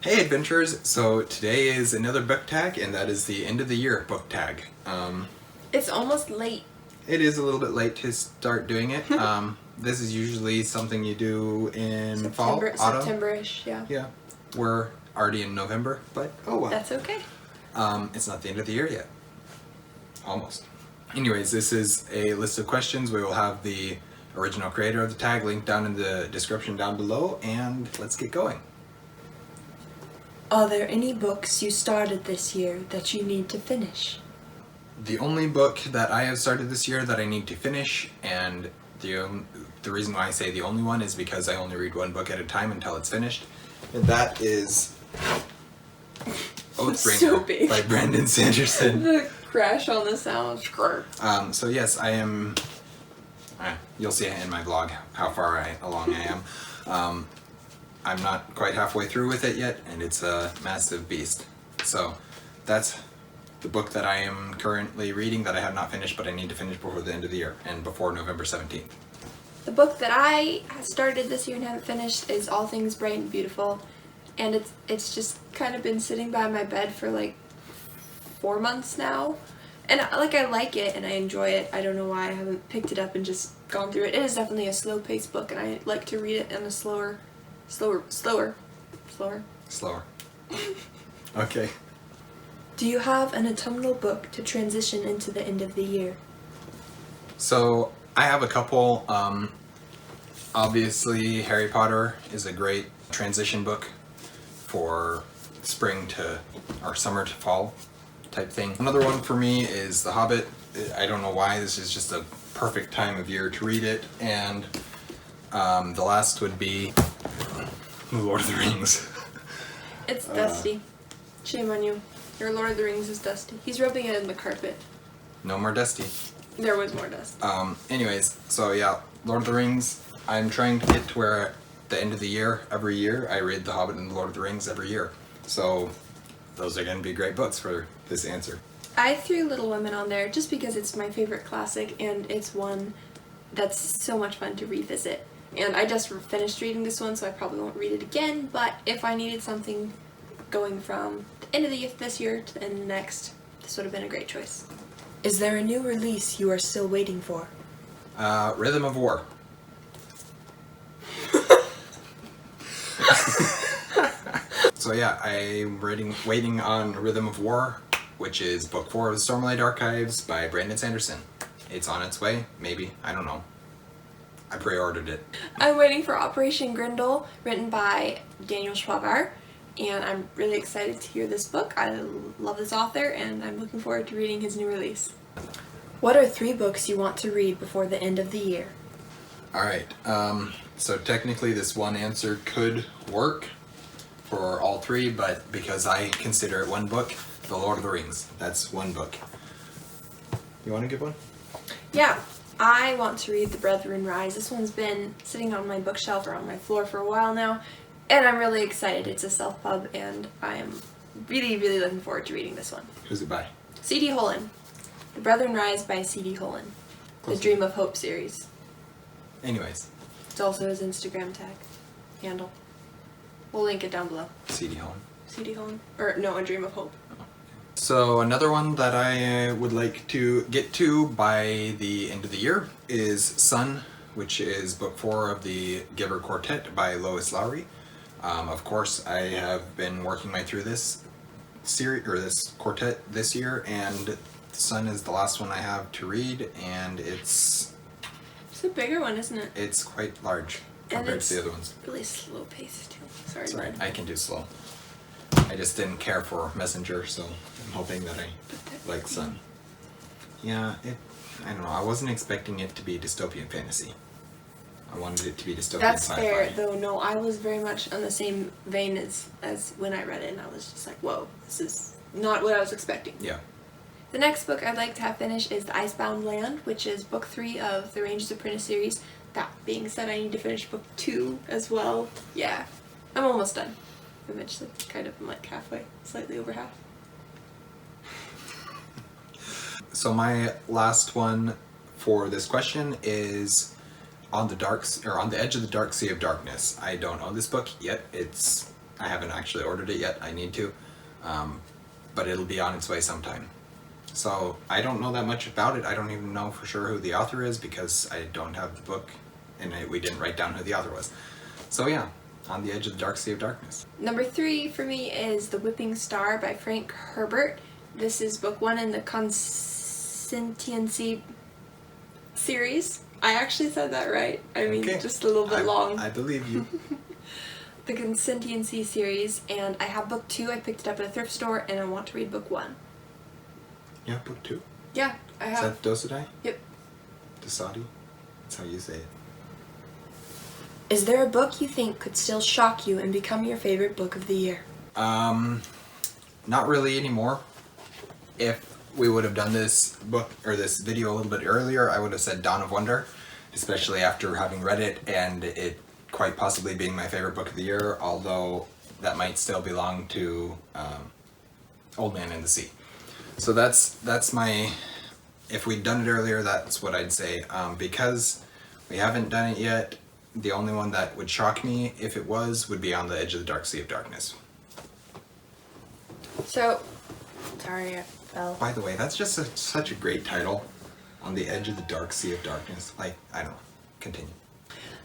Hey adventurers! So today is another book tag, and that is the end of the year book tag. It's almost late. It is a little bit late to start doing it. This is usually something you do in fall, autumn. September-ish, yeah. Yeah, we're already in November, but oh well. That's okay. It's not the end of the year yet. Almost. Anyways, this is a list of questions. We will have the original creator of the tag linked down in the description down below, and let's get going. Are there any books you started this year that you need to finish? The only book that I have started this year that I need to finish, and the reason why I say the only one is because I only read one book at a time until it's finished, and that is Oathbringer So big. by Brandon Sanderson. The crash on the sound. So yes, I am. You'll see in my vlog how far along I am. I'm not quite halfway through with it yet, and it's a massive beast. So that's the book that I am currently reading that I have not finished, but I need to finish before the end of the year and before November 17th. The book that I started this year and haven't finished is All Things Bright and Beautiful, and it's just kind of been sitting by my bed for like 4 months now, and I like it and I enjoy it. I don't know why I haven't picked it up and just gone through it. It is definitely a slow-paced book, and I like to read it in a slower. Okay. Do you have an autumnal book to transition into the end of the year? So I have a couple. Obviously, Harry Potter is a great transition book for spring to, or summer to fall type thing. Another one for me is The Hobbit. I don't know why, this is just a perfect time of year to read it. And the last would be The Lord of the Rings. It's dusty. Shame on you. Your Lord of the Rings is dusty. He's rubbing it in the carpet. No more dusty. There was more dust. Anyways, so yeah, Lord of the Rings. I'm trying to get to where at the end of the year, every year, I read The Hobbit and The Lord of the Rings every year. So those are going to be great books for this answer. I threw Little Women on there just because it's my favorite classic, and it's one that's so much fun to revisit. And I just finished reading this one, so I probably won't read it again, but if I needed something going from the end of this year to the end of next, this would have been a great choice. Is there a new release you are still waiting for? Rhythm of War. So yeah, I'm waiting on Rhythm of War, which is book 4 of the Stormlight Archives by Brandon Sanderson. It's on its way, maybe, I don't know. I pre-ordered it. I'm waiting for Operation Grindel, written by j.r.r, and I'm really excited to hear this book. I love this author, and I'm looking forward to reading his new release. What are 3 books you want to read before the end of the year? Alright, so technically this one answer could work for all 3, but because I consider it one book, The Lord of the Rings. That's one book. You want to give one? Yeah, I want to read The Brethren Rise. This one's been sitting on my bookshelf or on my floor for a while now, and I'm really excited. It's a self-pub, and I am really, really looking forward to reading this one. Who's it by? C.D. Holland. The Brethren Rise by C.D. Holland. The Dream of Hope series. Anyways. It's also his Instagram handle. We'll link it down below. C.D. Holland. C.D. Holland? Or, no, A Dream of Hope. So another one that I would like to get to by the end of the year is Sun, which is book 4 of the Giver Quartet by Lois Lowry. Of course, I have been working my way through this series, or this quartet this year, and Sun is the last one I have to read, and it's a bigger one, isn't it? It's quite large compared to the other ones. Really slow paced too. Sorry, Sorry, bud. I can do slow. I just didn't care for Messenger, so I'm hoping that I like Sun. Yeah, I don't know. I wasn't expecting it to be dystopian fantasy. I wanted it to be dystopian That's sci-fi. fair, though. No, I was very much on the same vein as when I read it, and I was just like, whoa, this is not what I was expecting. Yeah. The next book I'd like to have finished is The Icebound Land, which is book 3 of the Rangers Apprentice series. That being said, I need to finish book 2 as well. Yeah, I'm almost done. Eventually, kind of, I'm like halfway, slightly over half. So my last one for this question is On the Edge of the Dark Sea of Darkness. I don't own this book yet. I haven't actually ordered it yet. I need to. But it'll be on its way sometime. So I don't know that much about it. I don't even know for sure who the author is because I don't have the book and we didn't write down who the author was. So yeah, On the Edge of the Dark Sea of Darkness. Number 3 for me is The Whipping Star by Frank Herbert. This is book 1 in the Consentiency series. I actually said that right. I mean, Okay. just a little bit long. I believe you. The Consentiency series, and I have book 2. I picked it up at a thrift store, and I want to read book 1. Yeah, book 2. Yeah, I Is have. that Dosadai? Yep. Dosadi? That's how you say it. Is there a book you think could still shock you and become your favorite book of the year? Not really anymore. If we would have done this book or this video a little bit earlier, I would have said Dawn of Wonder, especially after having read it and it quite possibly being my favorite book of the year, although that might still belong to Old Man in the Sea. So that's my, if we'd done it earlier, that's what I'd say. Because we haven't done it yet, the only one that would shock me if it was would be On the Edge of the Dark Sea of Darkness. So, sorry, I fell. By the way, that's just such a great title. On the Edge of the Dark Sea of Darkness. Like, I don't know. Continue.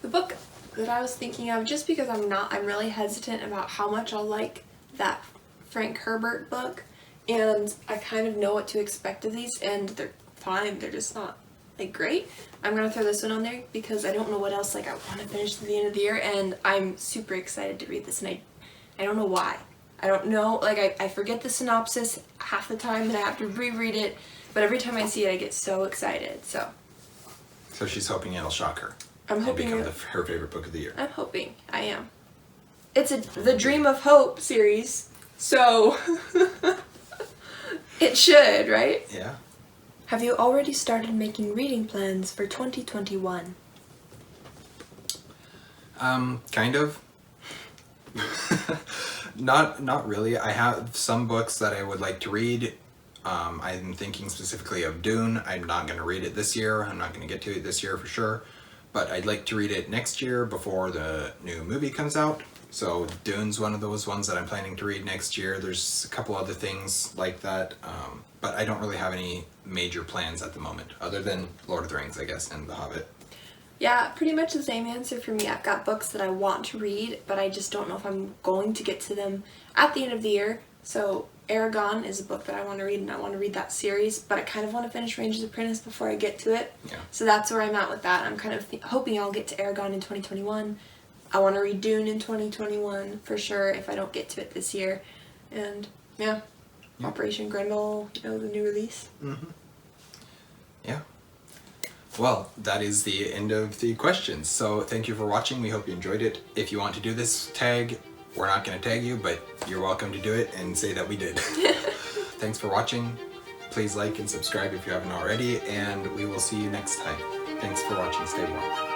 The book that I was thinking of, just because I'm really hesitant about how much I'll like that Frank Herbert book, and I kind of know what to expect of these, and they're fine, they're just not, like, great. I'm gonna throw this one on there because I don't know what else, like, I want to finish to the end of the year, and I'm super excited to read this, and I don't know why. I don't know, like, I forget the synopsis half the time, and I have to reread it, but every time I see it, I get so excited, so. So she's hoping it'll shock her. I'm hoping become her favorite book of the year. I'm hoping. I am. It's the Dream of Hope series, so it should, right? Yeah. Have you already started making reading plans for 2021? Kind of. Not really. I have some books that I would like to read. I'm thinking specifically of Dune. I'm not going to read it this year. I'm not going to get to it this year for sure. But I'd like to read it next year before the new movie comes out. So Dune's one of those ones that I'm planning to read next year. There's a couple other things like that. But I don't really have any major plans at the moment, other than Lord of the Rings, I guess, and The Hobbit. Yeah, pretty much the same answer for me. I've got books that I want to read, but I just don't know if I'm going to get to them at the end of the year. So Aragon is a book that I want to read, and I want to read that series, but I kind of want to finish Ranger's Apprentice before I get to it. Yeah. So that's where I'm at with that. I'm kind of hoping I'll get to Aragon in 2021. I want to read Dune in 2021 for sure if I don't get to it this year. And yeah, Operation Grendel, the new release. Mm-hmm. Yeah. Well, that is the end of the questions. So thank you for watching. We hope you enjoyed it. If you want to do this tag, we're not going to tag you, but you're welcome to do it and say that we did. Thanks for watching. Please like and subscribe if you haven't already, and we will see you next time. Thanks for watching. Stay warm.